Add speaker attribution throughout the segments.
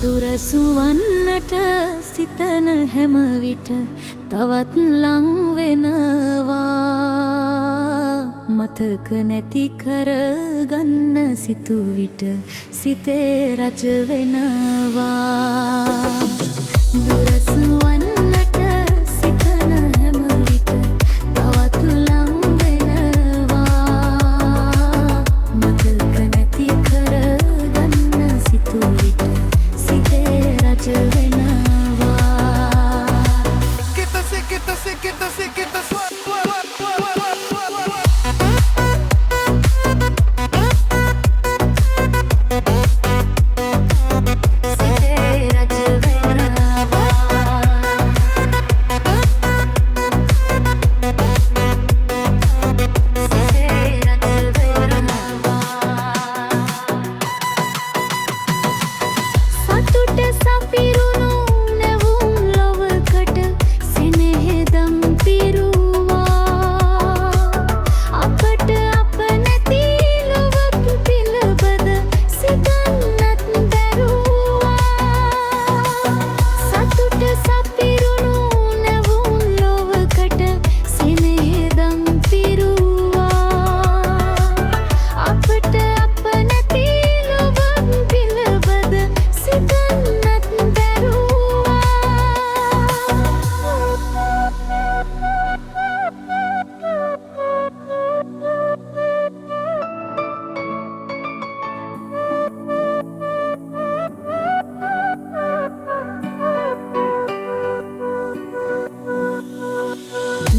Speaker 1: දුරසුවන්නට සිතන හැම විට තවත් ලං වෙනවා. මතක නැති කරගන්න සිතු විට සිතේ රජ වෙනවා. දුරසුවන්නට සිතන හැම විට තවත් ලං වෙනවා. මතක නැති කරගන්න සිතු විට සිතේ රජ වෙනවා.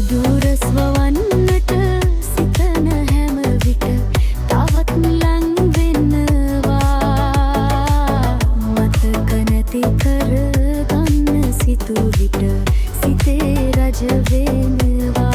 Speaker 1: දුරස්වවන්නට සිතන හැම විට තවත් ලං වෙනවා. මතක නැති කරගන්න සිතු විට සිතේ රජ වෙනවා.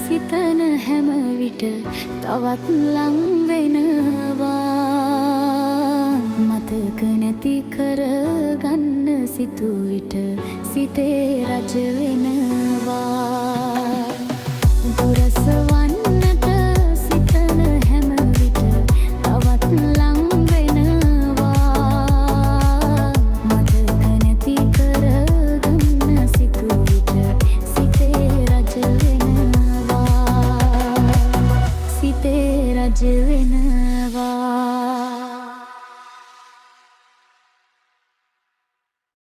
Speaker 1: සිතන හැම විට තවත් ලං වෙනවා. මතක නැති කරගන්න සිතු විට සිතේ රජ වෙනවා. දුරස්ව